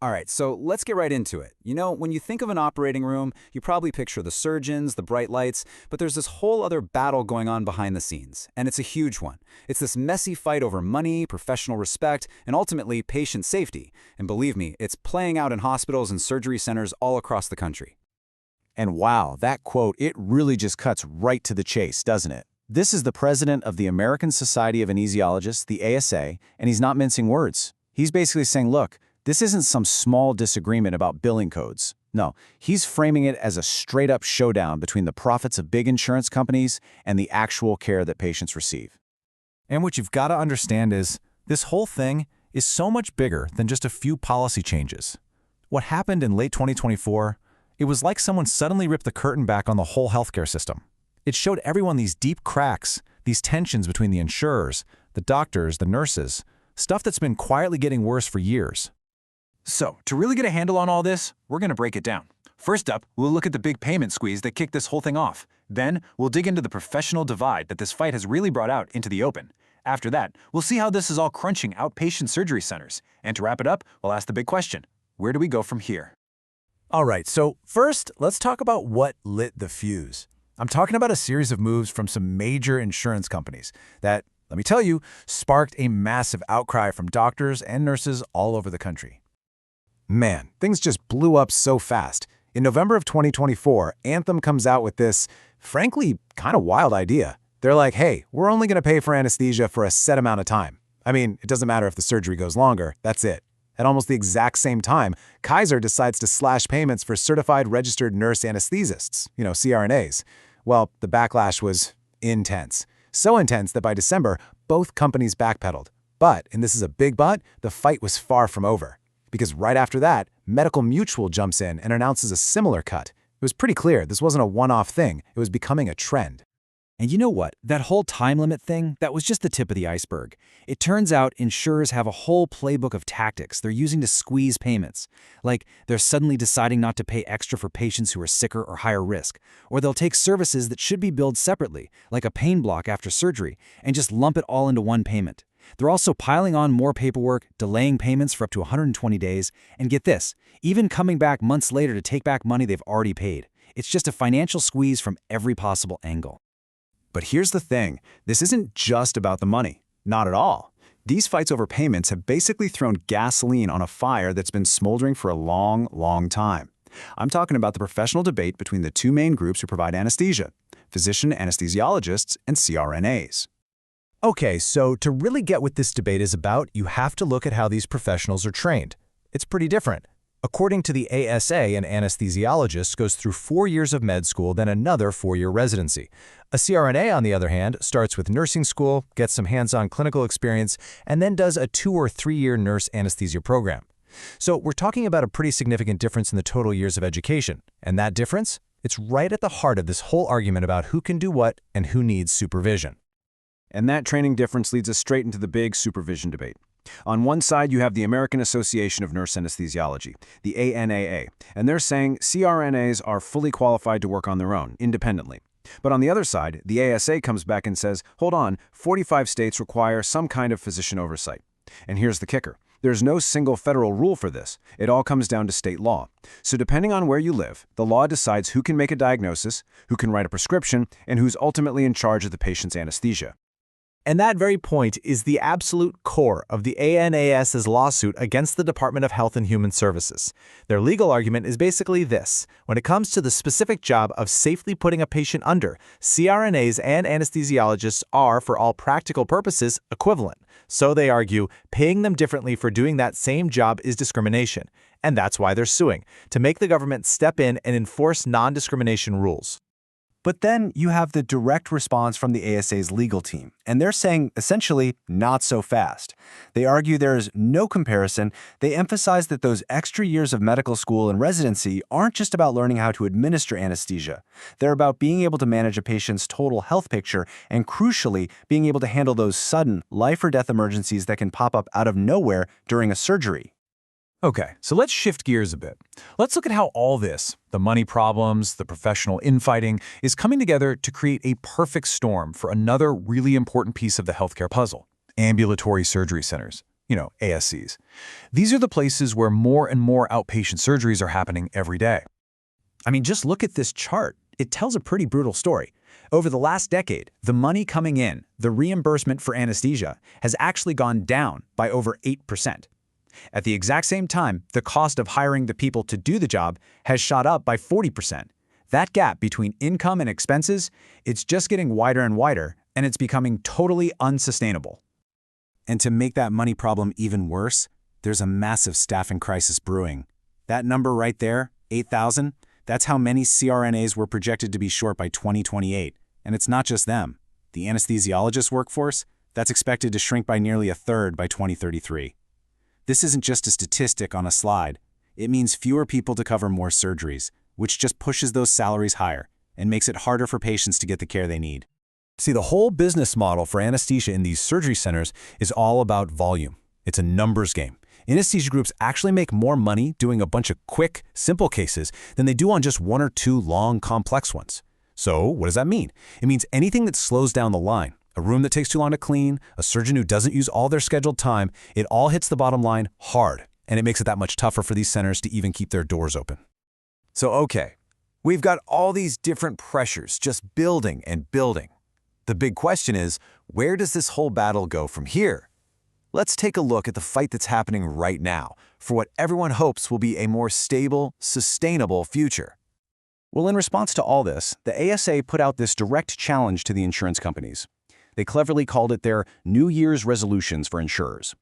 All right, so let's get right into it. When you think of an operating room, you probably picture the surgeons, the bright lights, but there's this whole other battle going on behind the scenes, and it's a huge one. It's this messy fight over money, professional respect, and ultimately patient safety. And believe me, it's playing out in hospitals and surgery centers all across the country. And wow, that quote, it really just cuts right to the chase, doesn't it? This is the president of the American Society of Anesthesiologists, the ASA, and he's not mincing words. He's basically saying, look, this isn't some small disagreement about billing codes. No, he's framing it as a straight-up showdown between the profits of big insurance companies and the actual care that patients receive. And what you've got to understand is, this whole thing is so much bigger than just a few policy changes. What happened in late 2024, it was like someone suddenly ripped the curtain back on the whole healthcare system. It showed everyone these deep cracks, these tensions between the insurers, the doctors, the nurses, stuff that's been quietly getting worse for years. So, to really get a handle on all this, we're going to break it down. First up, we'll look at the big payment squeeze that kicked this whole thing off. Then, we'll dig into the professional divide that this fight has really brought out into the open. After that, we'll see how this is all crunching outpatient surgery centers. And to wrap it up, we'll ask the big question: where do we go from here? All right, so first, let's talk about what lit the fuse. I'm talking about a series of moves from some major insurance companies that, let me tell you, sparked a massive outcry from doctors and nurses all over the country. Man, things just blew up so fast. In November of 2024, Anthem comes out with this, frankly, kind of wild idea. They're like, hey, we're only going to pay for anesthesia for a set amount of time. I mean, it doesn't matter if the surgery goes longer, that's it. At almost the exact same time, Kaiser decides to slash payments for certified registered nurse anesthesists, CRNAs. Well, the backlash was intense. So intense that by December, both companies backpedaled. But, and this is a big but, the fight was far from over. Because right after that, Medical Mutual jumps in and announces a similar cut. It was pretty clear this wasn't a one-off thing, it was becoming a trend. And you know what? That whole time limit thing, that was just the tip of the iceberg. It turns out insurers have a whole playbook of tactics they're using to squeeze payments. Like, they're suddenly deciding not to pay extra for patients who are sicker or higher risk. Or they'll take services that should be billed separately, like a pain block after surgery, and just lump it all into one payment. They're also piling on more paperwork, delaying payments for up to 120 days, and get this, even coming back months later to take back money they've already paid. It's just a financial squeeze from every possible angle. But here's the thing, this isn't just about the money. Not at all. These fights over payments have basically thrown gasoline on a fire that's been smoldering for a long, long time. I'm talking about the professional debate between the two main groups who provide anesthesia, physician anesthesiologists and CRNAs. Okay, so to really get what this debate is about, you have to look at how these professionals are trained. It's pretty different. According to the ASA, an anesthesiologist goes through 4 years of med school, then another 4-year residency. A CRNA, on the other hand, starts with nursing school, gets some hands-on clinical experience, and then does a 2- or 3-year nurse anesthesia program. So we're talking about a pretty significant difference in the total years of education. And that difference? It's right at the heart of this whole argument about who can do what and who needs supervision. And that training difference leads us straight into the big supervision debate. On one side, you have the American Association of Nurse Anesthesiology, the AANA, and they're saying CRNAs are fully qualified to work on their own, independently. But on the other side, the ASA comes back and says, hold on, 45 states require some kind of physician oversight. And here's the kicker. There's no single federal rule for this. It all comes down to state law. So depending on where you live, the law decides who can make a diagnosis, who can write a prescription, and who's ultimately in charge of the patient's anesthesia. And that very point is the absolute core of the ANAS's lawsuit against the Department of Health and Human Services. Their legal argument is basically this. When it comes to the specific job of safely putting a patient under, CRNAs and anesthesiologists are, for all practical purposes, equivalent. So they argue, paying them differently for doing that same job is discrimination. And that's why they're suing, to make the government step in and enforce non-discrimination rules. But then you have the direct response from the ASA's legal team, and they're saying, essentially, not so fast. They argue there is no comparison. They emphasize that those extra years of medical school and residency aren't just about learning how to administer anesthesia. They're about being able to manage a patient's total health picture and, crucially, being able to handle those sudden, life-or-death emergencies that can pop up out of nowhere during a surgery. Okay, so let's shift gears a bit. Let's look at how all this, the money problems, the professional infighting, is coming together to create a perfect storm for another really important piece of the healthcare puzzle: ambulatory surgery centers. ASCs. These are the places where more and more outpatient surgeries are happening every day. I mean, just look at this chart. It tells a pretty brutal story. Over the last decade, the money coming in, the reimbursement for anesthesia, has actually gone down by over 8%. At the exact same time, the cost of hiring the people to do the job has shot up by 40%. That gap between income and expenses, it's just getting wider and wider, and it's becoming totally unsustainable. And to make that money problem even worse, there's a massive staffing crisis brewing. That number right there, 8,000, that's how many CRNAs were projected to be short by 2028. And it's not just them. The anesthesiologist workforce, that's expected to shrink by nearly a third by 2033. This isn't just a statistic on a slide. It means fewer people to cover more surgeries, which just pushes those salaries higher and makes it harder for patients to get the care they need. See, the whole business model for anesthesia in these surgery centers is all about volume. It's a numbers game. Anesthesia groups actually make more money doing a bunch of quick, simple cases than they do on just one or two long, complex ones. So what does that mean? It means anything that slows down the line, a room that takes too long to clean, a surgeon who doesn't use all their scheduled time, it all hits the bottom line hard, and it makes it that much tougher for these centers to even keep their doors open. So okay, we've got all these different pressures just building and building. The big question is, where does this whole battle go from here? Let's take a look at the fight that's happening right now for what everyone hopes will be a more stable, sustainable future. Well, in response to all this, the ASA put out this direct challenge to the insurance companies. They cleverly called it their New Year's resolutions for insurers.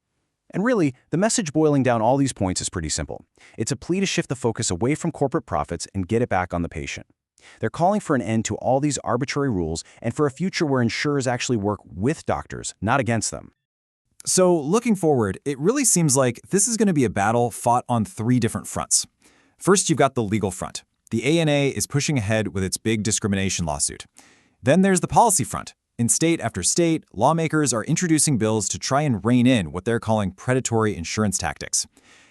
And really, the message boiling down all these points is pretty simple. It's a plea to shift the focus away from corporate profits and get it back on the patient. They're calling for an end to all these arbitrary rules and for a future where insurers actually work with doctors, not against them. So looking forward, it really seems like this is going to be a battle fought on three different fronts. First, you've got the legal front. The AANA is pushing ahead with its big discrimination lawsuit. Then there's the policy front. In state after state, lawmakers are introducing bills to try and rein in what they're calling predatory insurance tactics.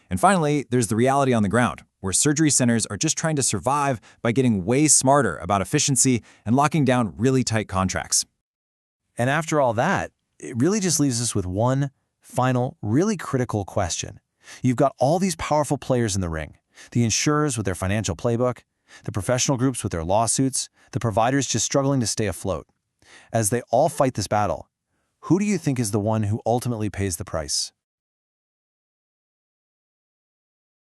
And finally, there's the reality on the ground, where surgery centers are just trying to survive by getting way smarter about efficiency and locking down really tight contracts. And after all that, it really just leaves us with one final, really critical question. You've got all these powerful players in the ring, the insurers with their financial playbook, the professional groups with their lawsuits, the providers just struggling to stay afloat. As they all fight this battle, who do you think is the one who ultimately pays the price?